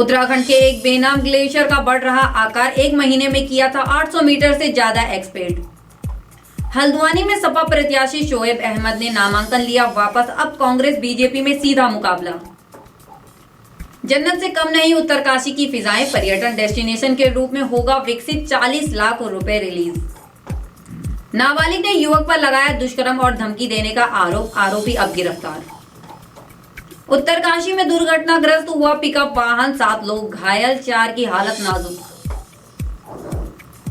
उत्तराखंड के एक बेनाम ग्लेशियर का बढ़ रहा आकार एक महीने में किया था 800 मीटर से ज्यादा एक्सपेड। हल्द्वानी में सपा प्रत्याशी शोएब अहमद ने नामांकन लिया वापस, अब कांग्रेस बीजेपी में सीधा मुकाबला। जन्नत से कम नहीं उत्तरकाशी की फिजाएं, पर्यटन डेस्टिनेशन के रूप में होगा विकसित, 40 लाख रुपए रिलीज। नाबालिग ने युवक पर लगाया दुष्कर्म और धमकी देने का आरोप, आरोपी अब गिरफ्तार। उत्तरकाशी में दुर्घटनाग्रस्त हुआ पिकअप वाहन, 7 लोग घायल, 4 की हालत नाजुक।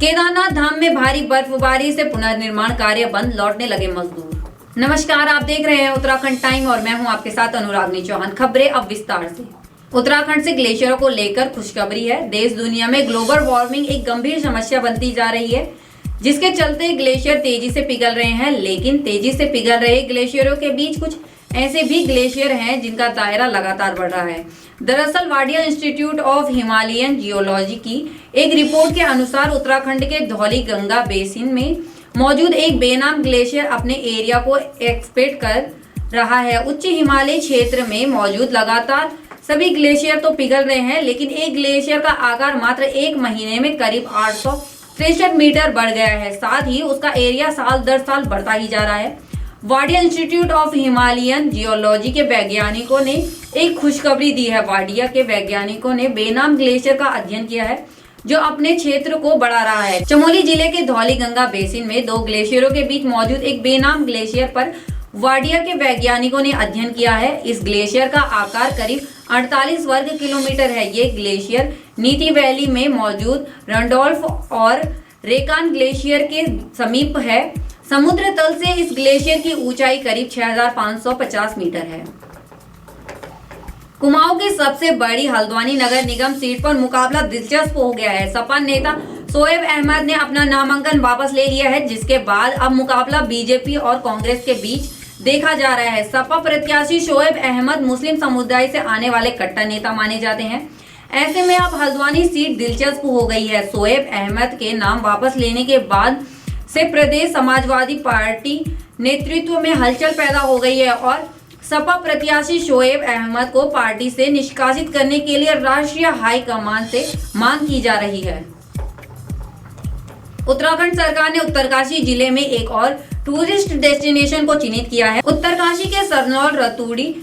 केदारनाथ धाम में भारी बर्फबारी से पुनर्निर्माण कार्य बंद, लौटने लगे मजदूर। नमस्कार, आप देख रहे हैं उत्तराखंड टाइम और मैं हूं आपके साथ अनुरागनी चौहान। खबरें अब विस्तार से। उत्तराखंड से ग्लेशियरों को लेकर खुशखबरी है। देश दुनिया में ग्लोबल वार्मिंग एक गंभीर समस्या बनती जा रही है, जिसके चलते ग्लेशियर तेजी से पिघल रहे हैं। लेकिन तेजी से पिघल रहे ग्लेशियरों के बीच कुछ ऐसे भी ग्लेशियर हैं जिनका दायरा लगातार बढ़ रहा है। दरअसल Wadia institute of Himalayan geology की एक रिपोर्ट के अनुसार उत्तराखंड के धौली गंगा बेसिन में मौजूद एक बेनाम ग्लेशियर अपने एरिया को एक्सपेंड कर रहा है। उच्च हिमालयी क्षेत्र में मौजूद लगातार सभी ग्लेशियर तो पिघल रहे हैं, लेकिन एक ग्लेशियर का आकार मात्र एक महीने में करीब 863 मीटर बढ़ गया है। साथ ही उसका एरिया साल दर साल बढ़ता ही जा रहा है। Wadia institute of Himalayan geology के वैज्ञानिकों ने एक खुशखबरी दी है। वाडिया के वैज्ञानिकों ने बेनाम ग्लेशियर का अध्ययन किया है जो अपने क्षेत्र को बढ़ा रहा है। चमोली जिले के धौली गंगा बेसिन में 2 ग्लेशियरों के बीच मौजूद एक बेनाम ग्लेशियर पर वाडिया के वैज्ञानिकों ने अध्ययन किया है। इस ग्लेशियर का आकार करीब 48 वर्ग किलोमीटर है। ये ग्लेशियर नीति वैली में मौजूद रंडोल्फ और रेकान ग्लेशियर के समीप है। समुद्र तल से इस ग्लेशियर की ऊंचाई करीब 6550 मीटर है। कुमाऊं की सबसे बड़ी हल्द्वानी नगर निगम सीट पर मुकाबला दिलचस्प हो गया है। सपा नेता शोएब अहमद ने अपना नामांकन वापस ले लिया है, जिसके बाद अब मुकाबला बीजेपी और कांग्रेस के बीच देखा जा रहा है। सपा प्रत्याशी शोएब अहमद मुस्लिम समुदाय से आने वाले कट्टर नेता माने जाते हैं। ऐसे में अब हल्द्वानी सीट दिलचस्प हो गई है। शोएब अहमद के नाम वापस लेने के बाद से प्रदेश समाजवादी पार्टी नेतृत्व में हलचल पैदा हो गई है और सपा प्रत्याशी शोएब अहमद को पार्टी से निष्कासित करने के लिए राष्ट्रीय हाईकमान से मांग की जा रही है। उत्तराखंड सरकार ने उत्तरकाशी जिले में एक और टूरिस्ट डेस्टिनेशन को चिन्हित किया है। उत्तरकाशी के सरनौल रतूड़ी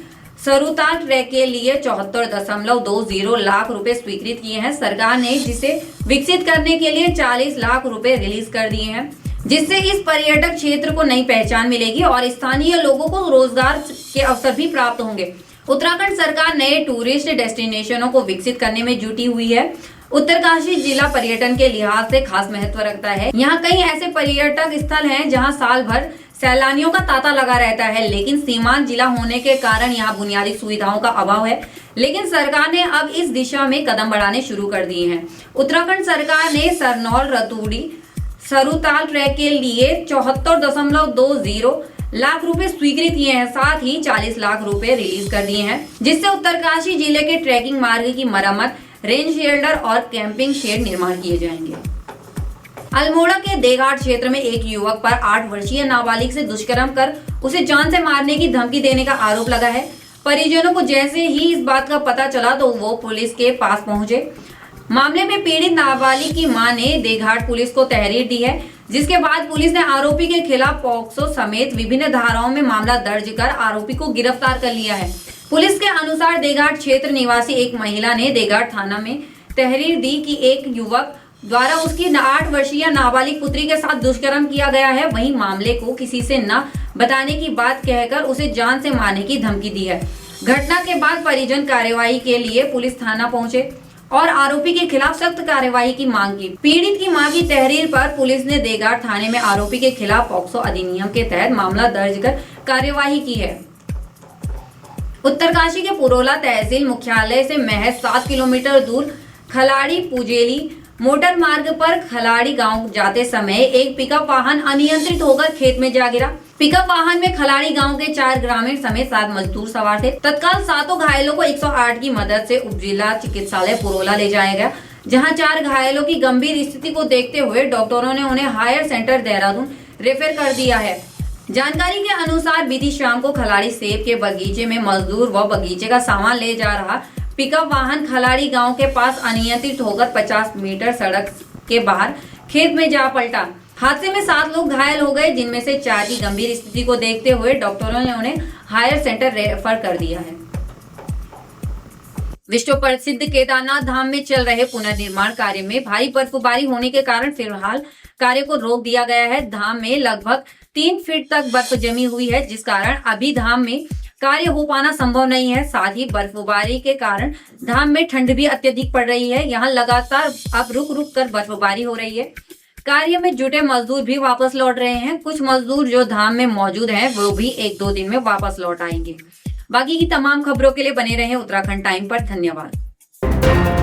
सरुताल ट्रैक के लिए 74.20 लाख रुपए स्वीकृत किए हैं। सरकार ने जिसे विकसित करने के लिए 40 लाख रुपए रिलीज कर दिए हैं, जिससे इस पर्यटक क्षेत्र को नई पहचान मिलेगी और स्थानीय लोगों को रोजगार के अवसर भी प्राप्त होंगे। उत्तराखंड सरकार नए टूरिस्ट डेस्टिनेशनों को विकसित करने में जुटी हुई है। उत्तरकाशी जिला पर्यटन के लिहाज से खास महत्व रखता है। यहाँ कई ऐसे पर्यटक स्थल हैं जहाँ साल भर सैलानियों का तांता लगा रहता है, लेकिन सीमांत जिला होने के कारण यहाँ बुनियादी सुविधाओं का अभाव है। लेकिन सरकार ने अब इस दिशा में कदम बढ़ाने शुरू कर दिए हैं। उत्तराखंड सरकार ने सरनौल रतूड़ी सरुताल ट्रैक के लिए 74.20 लाख रुपए स्वीकृत किए हैं। साथ ही 40 लाख रुपए रिलीज कर दिए हैं, जिससे उत्तरकाशी जिले के ट्रैकिंग मार्ग की मरम्मत, रेंज शेल्टर और कैंपिंग शेड निर्माण किए जाएंगे। अल्मोड़ा के देघाट क्षेत्र में एक युवक पर 8 वर्षीय नाबालिग से दुष्कर्म कर उसे जान से मारने की धमकी देने का आरोप लगा है। परिजनों को जैसे ही इस बात का पता चला तो वो पुलिस के पास पहुंचे। मामले में पीड़ित नाबालिग की मां ने देघाट पुलिस को तहरीर दी है, जिसके बाद पुलिस ने आरोपी के खिलाफ पॉक्सो समेत विभिन्न धाराओं में मामला दर्ज कर आरोपी को गिरफ्तार कर लिया है। पुलिस के अनुसार देघाट क्षेत्र निवासी एक महिला ने देघाट थाना में तहरीर दी कि एक युवक द्वारा उसकी 8 वर्षीय नाबालिग पुत्री के साथ दुष्कर्म किया गया है। वहीं मामले को किसी से न बताने की बात कहकर उसे जान से मारने की धमकी दी है। घटना के बाद परिजन कार्यवाही के लिए पुलिस थाना पहुंचे और आरोपी के खिलाफ सख्त कार्यवाही की मांग की। पीड़ित की मां की तहरीर पर पुलिस ने देघाट थाने में आरोपी के खिलाफ पॉक्सो अधिनियम के तहत मामला दर्ज कर कार्यवाही की है। उत्तरकाशी के पुरोला तहसील मुख्यालय से महज 7 किलोमीटर दूर खलाड़ी पुजेली मोटर मार्ग पर खलाड़ी गांव जाते समय एक पिकअप वाहन अनियंत्रित होकर खेत में जा गिरा। पिकअप वाहन में खलाड़ी गांव के 4 ग्रामीण समेत 7 मजदूर सवार थे। तत्काल 7 घायलों को 108 की मदद से उप जिला चिकित्सालय पुरोला ले जाया गया, जहां 4 घायलों की गंभीर स्थिति को देखते हुए डॉक्टरों ने उन्हें हायर सेंटर देहरादून रेफर कर दिया है। जानकारी के अनुसार बीती शाम को खलाड़ी सेब के बगीचे में मजदूर व बगीचे का सामान ले जा रहा पिकअप वाहन खलाड़ी गांव के पास अनियंत्रित होकर 50 मीटर सड़क के बाहर खेत में जा पलटा। हादसे में 7 लोग घायल हो गए, जिनमें से 4 की गंभीर स्थिति को देखते हुए डॉक्टरों ने उन्हें हायर सेंटर रेफर कर दिया है। विश्व प्रसिद्ध केदारनाथ धाम में चल रहे पुनर्निर्माण कार्य में भारी बर्फबारी होने के कारण फिलहाल कार्य को रोक दिया गया है। धाम में लगभग 3 फीट तक बर्फ जमी हुई है, जिस कारण अभी धाम में कार्य हो पाना संभव नहीं है। साथ ही बर्फबारी के कारण धाम में ठंड भी अत्यधिक पड़ रही है। यहाँ लगातार अब रुक रुक कर बर्फबारी हो रही है। कार्य में जुटे मजदूर भी वापस लौट रहे हैं। कुछ मजदूर जो धाम में मौजूद हैं वो भी 1-2 दिन में वापस लौट आएंगे। बाकी की तमाम खबरों के लिए बने रहें उत्तराखंड टाइम पर। धन्यवाद।